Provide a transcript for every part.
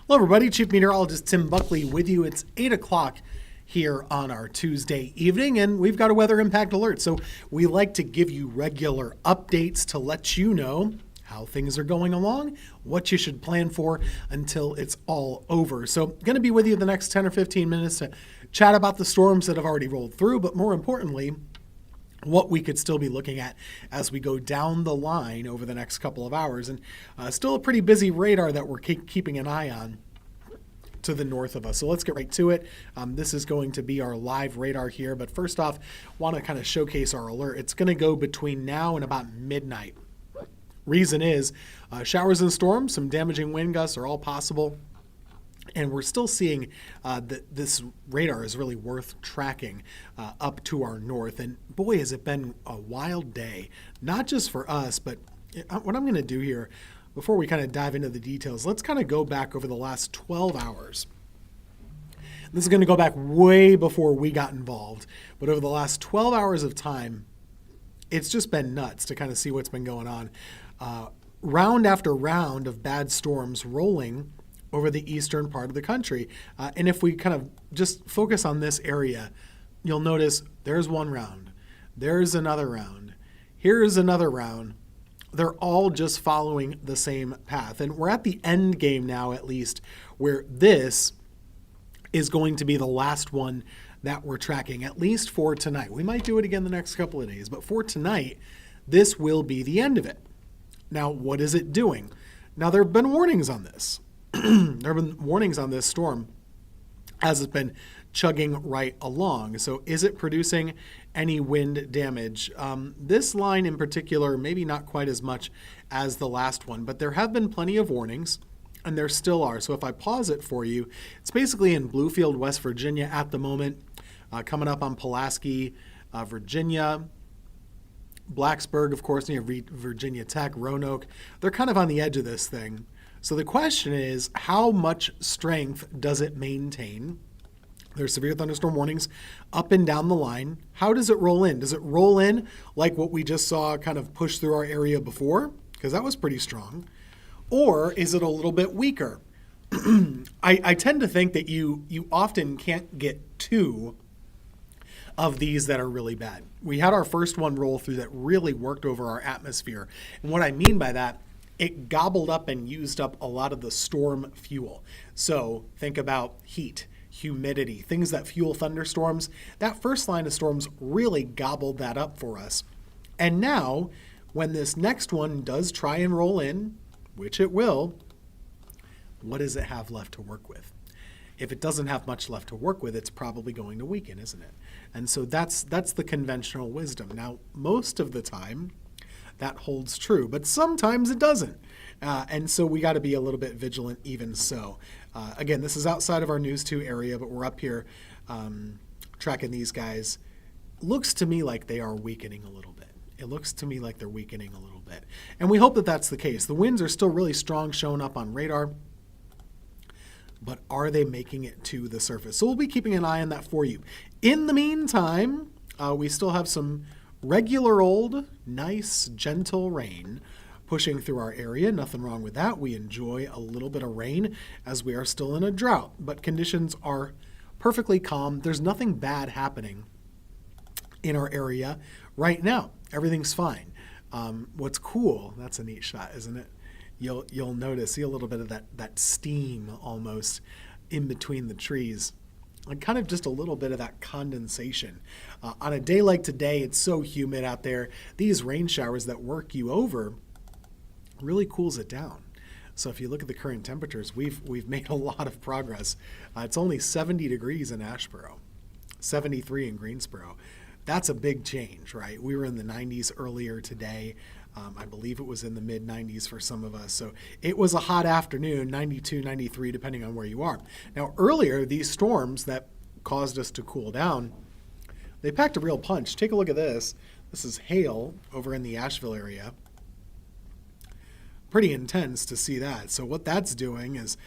Hello, everybody. Chief Meteorologist Tim Buckley with you. It's 8 o'clock here on our Tuesday evening, and we've got a weather impact alert. So we like to give you regular updates to let you know how things are going along, what you should plan for until it's all over. So going to be with you the next 10 or 15 minutes to chat about the storms that have already rolled through, but more importantly, what we could still be looking at as we go down the line over the next couple of hours. And still a pretty busy radar that we're keeping an eye on to the north of us. So let's get right to it. This is going to be our live radar here. But first off, want to kind of showcase our alert. It's going to go between now and about midnight. Reason is showers and storms, some damaging wind gusts are all possible. And we're still seeing that this radar is really worth tracking up to our north. And boy, has it been a wild day, not just for us, but what I'm going to do here before we kind of dive into the details, let's kind of go back over the last 12 hours. This is going to go back way before we got involved, but over the last 12 hours of time, it's just been nuts to kind of see what's been going on. Round after round of bad storms rolling over the eastern part of the country. And if we kind of just focus on this area, you'll notice there's one round, there's another round, here's another round. They're all just following the same path. And we're at the end game now, at least, where this is going to be the last one that we're tracking, at least for tonight. We might do it again the next couple of days, but for tonight, this will be the end of it. Now, what is it doing? Now, there have been warnings on this. There have been warnings on this storm as it's been chugging right along. So is it producing any wind damage? This line in particular, maybe not quite as much as the last one, but there have been plenty of warnings, and there still are. So if I pause it for you, it's basically in Bluefield, West Virginia at the moment, coming up on Pulaski, Virginia, Blacksburg, of course, near Virginia Tech, Roanoke. They're kind of on the edge of this thing. So the question is, how much strength does it maintain? There's severe thunderstorm warnings up and down the line. How does it roll in? Does it roll in like what we just saw kind of push through our area before? Because that was pretty strong. Or is it a little bit weaker? I tend to think that you often can't get two of these that are really bad. We had our first one roll through that really worked over our atmosphere. And what I mean by that, it gobbled up and used up a lot of the storm fuel. So think about heat, humidity, things that fuel thunderstorms. That first line of storms really gobbled that up for us. And now, when this next one does try and roll in, which it will, what does it have left to work with? If it doesn't have much left to work with, it's probably going to weaken, isn't it? And so that's the conventional wisdom. Now, most of the time, that holds true, but sometimes it doesn't. And so we got to be a little bit vigilant even so. Again, this is outside of our News 2 area, but we're up here tracking these guys. Looks to me like they are weakening a little bit. It looks to me like they're weakening a little bit. And we hope that that's the case. The winds are still really strong showing up on radar, but are they making it to the surface? So we'll be keeping an eye on that for you. In the meantime, we still have some regular old, nice, gentle rain pushing through our area. Nothing wrong with that. We enjoy a little bit of rain as we are still in a drought, but conditions are perfectly calm. There's nothing bad happening in our area right now. Everything's fine. What's cool, that's a neat shot, isn't it? You'll notice, see a little bit of that steam almost in between the trees. And kind of just a little bit of that condensation. On a day like today, it's so humid out there. These rain showers that work you over really cools it down. So if you look at the current temperatures, we've made a lot of progress. It's only 70 degrees in Asheboro, 73 in Greensboro. That's a big change, right? We were in the 90s earlier today. I believe it was in the mid-90s for some of us. So it was a hot afternoon, 92, 93, depending on where you are. Now, earlier, these storms that caused us to cool down, they packed a real punch. Take a look at this. This is hail over in the Asheville area. Pretty intense to see that. So what that's doing is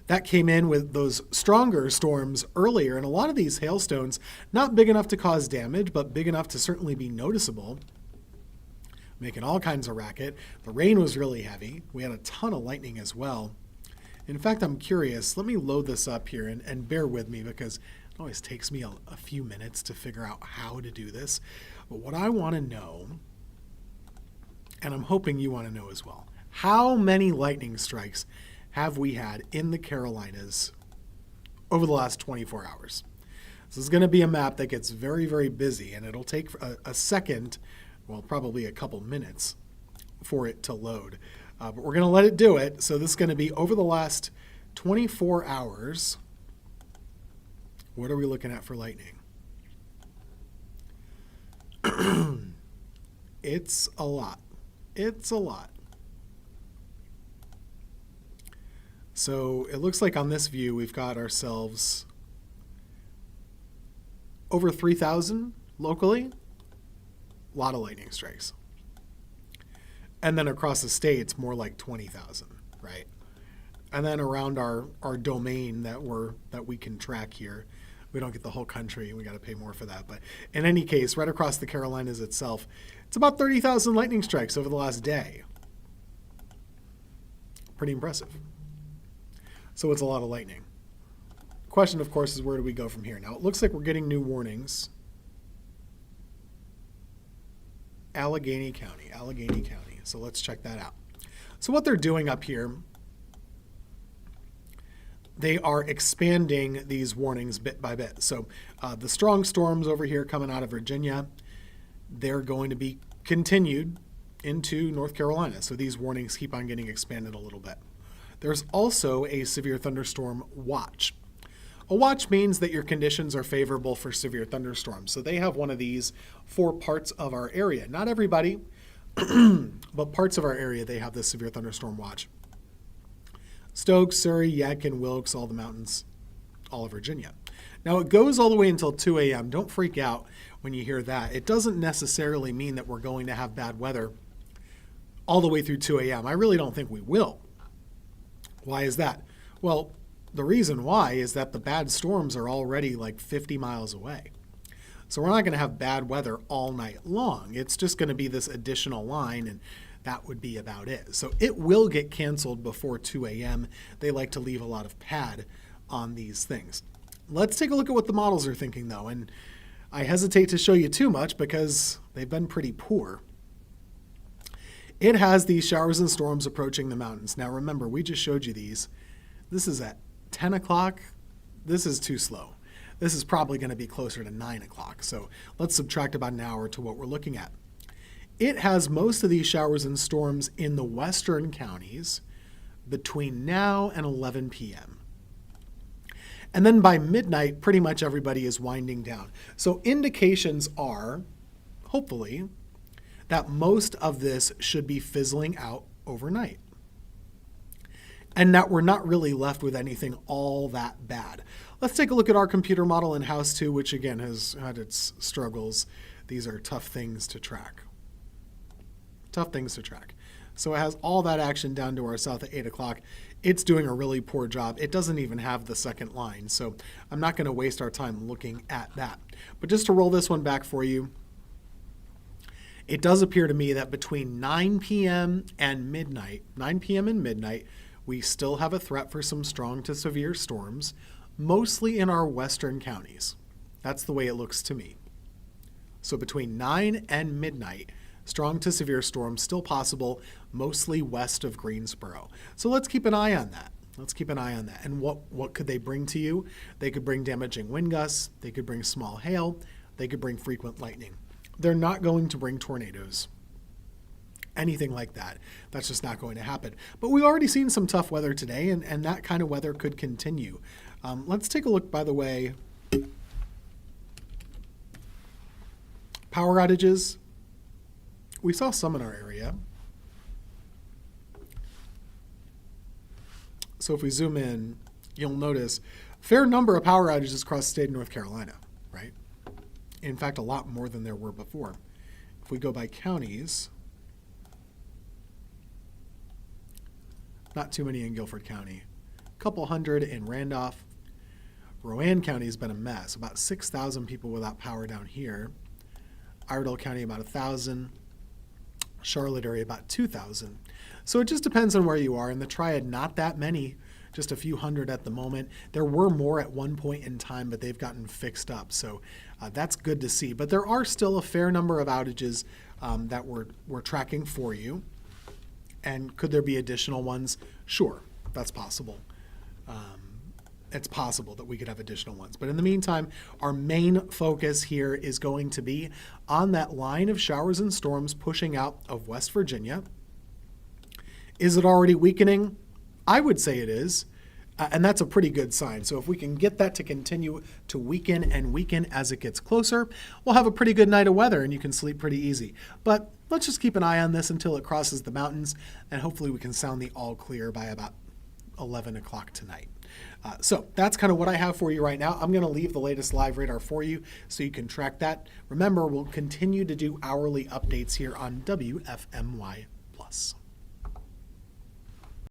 that came in with those stronger storms earlier, and a lot of these hailstones, not big enough to cause damage, but big enough to certainly be noticeable. Making all kinds of racket. The rain was really heavy. We had a ton of lightning as well. In fact, I'm curious. Let me load this up here and bear with me because it always takes me a few minutes to figure out how to do this. But what I want to know, and I'm hoping you want to know as well, how many lightning strikes have we had in the Carolinas over the last 24 hours? This is going to be a map that gets very, very busy, and it'll take a second, well, probably a couple minutes for it to load. But we're going to let it do it. So this is going to be over the last 24 hours. What are we looking at for lightning? It's a lot. It's a lot. So it looks like on this view, we've got ourselves over 3,000 locally. A lot of lightning strikes. And then across the state, it's more like 20,000, right? And then around our domain that we can track here, we don't get the whole country. We got to pay more for that. But in any case, right across the Carolinas itself, it's about 30,000 lightning strikes over the last day. Pretty impressive. So it's a lot of lightning. Question, of course, is where do we go from here? Now, it looks like we're getting new warnings. Allegheny County. So let's check that out. So what they're doing up here, they are expanding these warnings bit by bit. So the strong storms over here coming out of Virginia, they're going to be continued into North Carolina. So these warnings keep on getting expanded a little bit. There's also a severe thunderstorm watch. A watch means that your conditions are favorable for severe thunderstorms. So they have one of these for parts of our area. Not everybody, but parts of our area, they have this severe thunderstorm watch. Stokes, Surrey, Yadkin, Wilkes, all the mountains, all of Virginia. Now, it goes all the way until 2 a.m. Don't freak out when you hear that. It doesn't necessarily mean that we're going to have bad weather all the way through 2 a.m. I really don't think we will. Why is that? Well, the reason why is that the bad storms are already like 50 miles away. So we're not going to have bad weather all night long. It's just going to be this additional line, and that would be about it. So it will get canceled before 2 a.m. They like to leave a lot of pad on these things. Let's take a look at what the models are thinking, though. And I hesitate to show you too much because they've been pretty poor. It has these showers and storms approaching the mountains. Now remember, we just showed you these. This is at 10 o'clock. This is too slow. This is probably going to be closer to 9 o'clock. So let's subtract about an hour to what we're looking at. It has most of these showers and storms in the western counties between now and 11 p.m. And then by midnight, pretty much everybody is winding down. So indications are, hopefully, that most of this should be fizzling out overnight. And that we're not really left with anything all that bad. Let's take a look at our computer model in-house too, which again has had its struggles. These are tough things to track. Tough things to track. So it has all that action down to our south at 8 o'clock. It's doing a really poor job. It doesn't even have the second line. So I'm not going to waste our time looking at that. But just to roll this one back for you, it does appear to me that between 9 p.m. and midnight, we still have a threat for some strong to severe storms, mostly in our western counties. That's the way it looks to me. So between 9 and midnight, strong to severe storms still possible, mostly west of Greensboro. So let's keep an eye on that. And what could they bring to you? They could bring damaging wind gusts. They could bring small hail. They could bring frequent lightning. They're not going to bring tornadoes. Anything like that. That's just not going to happen. But we've already seen some tough weather today, and that kind of weather could continue. Let's take a look, by the way. Power outages. We saw some in our area. So if we zoom in, you'll notice a fair number of power outages across the state of North Carolina, right? In fact, a lot more than there were before. If we go by counties, not too many in Guilford County. A couple hundred in Randolph. Rowan County has been a mess. About 6,000 people without power down here. Iredell County, about 1,000. Charlotte area, about 2,000. So it just depends on where you are. In the Triad, not that many just a few hundred at the moment. There were more at one point in time, but they've gotten fixed up. So that's good to see. But there are still a fair number of outages that we're tracking for you. And could there be additional ones? Sure, that's possible. It's possible that we could have additional ones. But in the meantime, our main focus here is going to be on that line of showers and storms pushing out of West Virginia. Is it already weakening? I would say it is. And that's a pretty good sign. So if we can get that to continue to weaken and weaken as it gets closer, we'll have a pretty good night of weather and you can sleep pretty easy. But let's just keep an eye on this until it crosses the mountains, and hopefully we can sound the all clear by about 11 o'clock tonight. So that's kind of what I have for you right now. I'm going to leave the latest live radar for you so you can track that. Remember, we'll continue to do hourly updates here on WFMY+.